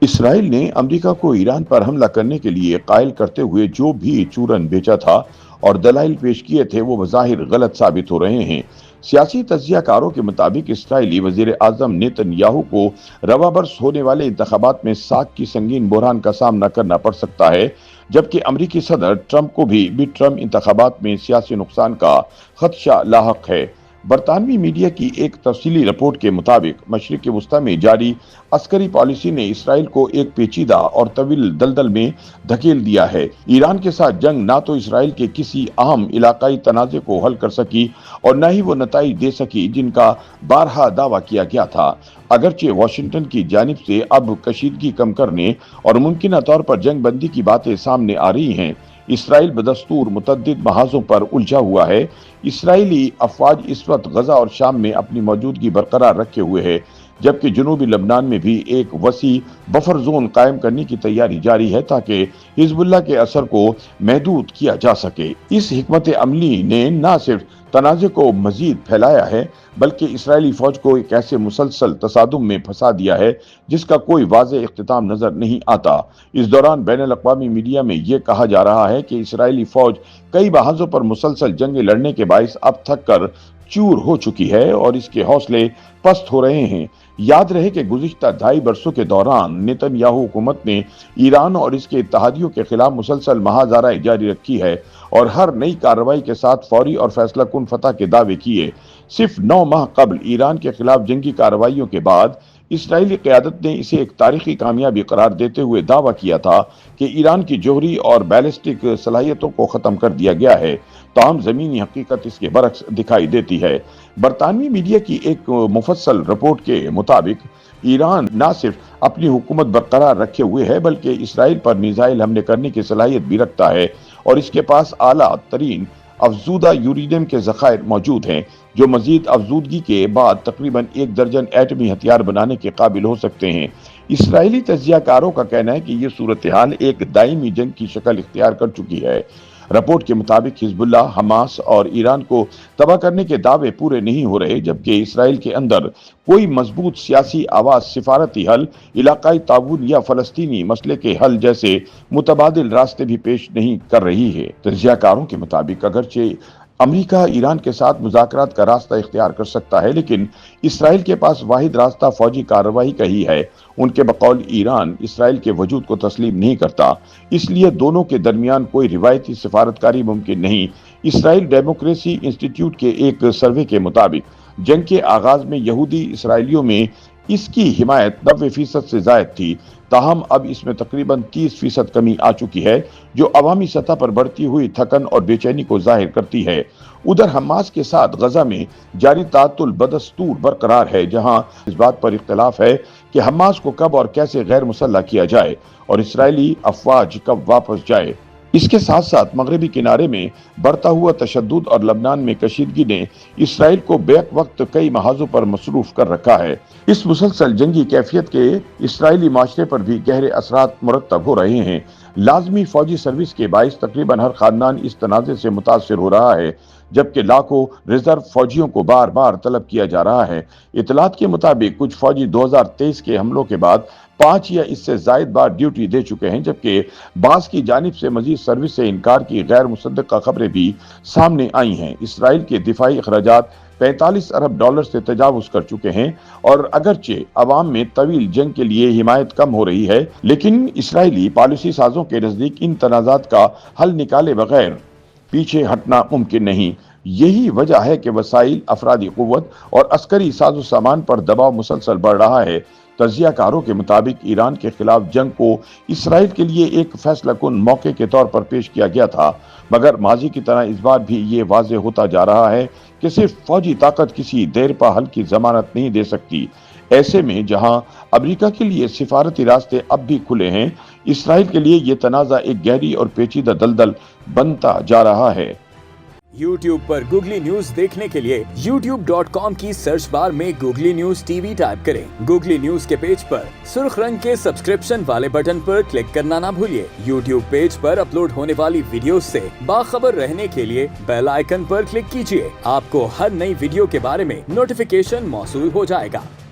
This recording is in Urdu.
اسرائیل نے امریکہ کو ایران پر حملہ کرنے کے لیے قائل کرتے ہوئے جو بھی چورن بیچا تھا اور دلائل پیش کیے تھے وہ بظاہر غلط ثابت ہو رہے ہیں۔ سیاسی تجزیہ کاروں کے مطابق اسرائیلی وزیر اعظم نیتن یاہو کو رواں برس ہونے والے انتخابات میں ساکھ کی سنگین بحران کا سامنا کرنا پڑ سکتا ہے، جبکہ امریکی صدر ٹرمپ کو بھی مڈ ٹرم انتخابات میں سیاسی نقصان کا خدشہ لاحق ہے۔ برطانوی میڈیا کی ایک تفصیلی رپورٹ کے مطابق مشرق وسطی میں جاری عسکری پالیسی نے اسرائیل کو ایک پیچیدہ اور طویل دلدل میں دھکیل دیا ہے۔ ایران کے ساتھ جنگ نہ تو اسرائیل کے کسی اہم علاقائی تنازع کو حل کر سکی اور نہ ہی وہ نتائج دے سکی جن کا بارہا دعویٰ کیا گیا تھا۔ اگرچہ واشنگٹن کی جانب سے اب کشیدگی کم کرنے اور ممکنہ طور پر جنگ بندی کی باتیں سامنے آ رہی ہیں، اسرائیل بدستور متعدد محاذوں پر الجھا ہوا ہے۔ اسرائیلی افواج اس وقت غزہ اور شام میں اپنی موجودگی برقرار رکھے ہوئے ہے، جبکہ جنوبی لبنان میں بھی ایک وسیع بفر زون قائم کرنے کی تیاری جاری ہے تاکہ حزب اللہ کے اثر کو محدود کیا جا سکے۔ اس حکمت عملی نے نہ صرف تنازع کو مزید پھیلایا ہے بلکہ اسرائیلی فوج کو ایک ایسے مسلسل تصادم میں پھنسا دیا ہے جس کا کوئی واضح اختتام نظر نہیں آتا۔ اس دوران بین الاقوامی میڈیا میں یہ کہا جا رہا ہے کہ اسرائیلی فوج کئی محاذوں پر مسلسل جنگیں لڑنے کے باعث اب تھک کر چور ہو چکی ہے اور اس کے حوصلے پست ہو رہے ہیں۔ یاد رہے کہ گزشتہ 2.5 برسوں کے دوران نیتن یاہو حکومت نے ایران اور اس کے اتحادیوں کے خلاف مسلسل محاذ آرائی جاری رکھی ہے اور ہر نئی کارروائی کے ساتھ فوری اور فیصلہ کن فتح کے دعوے کیے۔ صرف 9 ماہ قبل ایران کے خلاف جنگی کارروائیوں کے بعد اسرائیلی قیادت نے اسے ایک تاریخی کامیابی قرار دیتے ہوئے دعویٰ کیا تھا کہ ایران کی جوہری اور بیلسٹک صلاحیتوں کو ختم کر دیا گیا ہے، تاہم زمینی حقیقت اس کے برعکس دکھائی دیتی ہے۔ برطانوی میڈیا کی ایک مفصل رپورٹ کے مطابق ایران نہ صرف اپنی حکومت برقرار رکھے ہوئے ہے بلکہ اسرائیل پر میزائل حملے کرنے کی صلاحیت بھی رکھتا ہے اور اس کے پاس اعلیٰ ترین افزودہ یورینیم کے ذخائر موجود ہیں جو مزید افزودگی کے بعد تقریباً 1 درجن ایٹمی ہتھیار بنانے کے قابل ہو سکتے ہیں۔ اسرائیلی تجزیہ کاروں کا کہنا ہے کہ یہ صورتحال ایک دائمی جنگ کی شکل اختیار کر چکی ہے۔ رپورٹ کے مطابق حزب اللہ، حماس اور ایران کو تباہ کرنے کے دعوے پورے نہیں ہو رہے، جبکہ اسرائیل کے اندر کوئی مضبوط سیاسی آواز سفارتی حل، علاقائی تعاون یا فلسطینی مسئلے کے حل جیسے متبادل راستے بھی پیش نہیں کر رہی ہے۔ تجزیہ کاروں کے مطابق اگرچہ امریکہ ایران کے ساتھ مذاکرات کا راستہ اختیار کر سکتا ہے لیکن اسرائیل کے پاس واحد راستہ فوجی کارروائی کا ہی ہے۔ ان کے بقول ایران اسرائیل کے وجود کو تسلیم نہیں کرتا، اس لیے دونوں کے درمیان کوئی روایتی سفارتکاری ممکن نہیں۔ اسرائیل ڈیموکریسی انسٹی ٹیوٹ کے ایک سروے کے مطابق جنگ کے آغاز میں یہودی اسرائیلیوں میں اس کی حمایت 90% سے زائد تھی، تاہم اب اس میں تقریباً 30% کمی آ چکی ہے جو عوامی سطح پر بڑھتی ہوئی تھکن اور بے چینی کو ظاہر کرتی ہے۔ ادھر حماس کے ساتھ غزہ میں جاری تعطل بدستور برقرار ہے، جہاں اس بات پر اختلاف ہے کہ حماس کو کب اور کیسے غیر مسلح کیا جائے اور اسرائیلی افواج کب واپس جائے۔ اس کے ساتھ ساتھ مغربی کنارے میں بڑھتا ہوا تشدد اور لبنان میں کشیدگی نے اسرائیل کو بیک وقت کئی محاذوں پر مصروف کر رکھا ہے۔ اس مسلسل جنگی کیفیت کے اسرائیلی معاشرے پر بھی گہرے اثرات مرتب ہو رہے ہیں۔ لازمی فوجی سروس کے باعث تقریباً ہر خاندان اس تنازع سے متاثر ہو رہا ہے، جبکہ لاکھوں ریزرو فوجیوں کو بار بار طلب کیا جا رہا ہے۔ اطلاعات کے مطابق کچھ فوجی 2023 کے حملوں کے بعد 5 یا اس سے زائد بار ڈیوٹی دے چکے ہیں، جبکہ بعض کی جانب سے مزید سروس سے انکار کی غیر مصدقہ خبریں بھی سامنے آئی ہیں۔ اسرائیل کے دفاعی اخراجات 45 ارب ڈالر سے تجاوز کر چکے ہیں اور اگرچہ عوام میں طویل جنگ کے لیے حمایت کم ہو رہی ہے لیکن اسرائیلی پالیسی سازوں کے نزدیک ان تنازعات کا حل نکالے بغیر پیچھے ہٹنا ممکن نہیں۔ یہی وجہ ہے کہ وسائل، افرادی قوت اور عسکری ساز و سامان پر دباؤ مسلسل بڑھ رہا ہے۔ تجزیہ کاروں کے مطابق ایران کے خلاف جنگ کو اسرائیل کے لیے ایک فیصلہ کن موقع کے طور پر پیش کیا گیا تھا، مگر ماضی کی طرح اس بار بھی یہ واضح ہوتا جا رہا ہے کہ صرف فوجی طاقت کسی دیرپا حل کی ضمانت نہیں دے سکتی۔ ایسے میں جہاں امریکہ کے لیے سفارتی راستے اب بھی کھلے ہیں، اسرائیل کے لیے یہ تنازع ایک گہری اور پیچیدہ دلدل بنتا جا رہا ہے۔ یوٹیوب پر گوگلی نیوز دیکھنے کے لیے youtube.com کی سرچ بار میں googly news T V type کریں۔ گوگلی نیوز کے پیج پر سرخ رنگ کے سبسکرپشن والے بٹن پر کلک کرنا نہ بھولیے۔ یوٹیوب پیج پر اپلوڈ ہونے والی ویڈیوز سے باخبر رہنے کے لیے بیل آئیکن پر کلک کیجیے۔ آپ کو ہر نئی ویڈیو کے بارے میں نوٹیفیکیشن موصول ہو جائے گا۔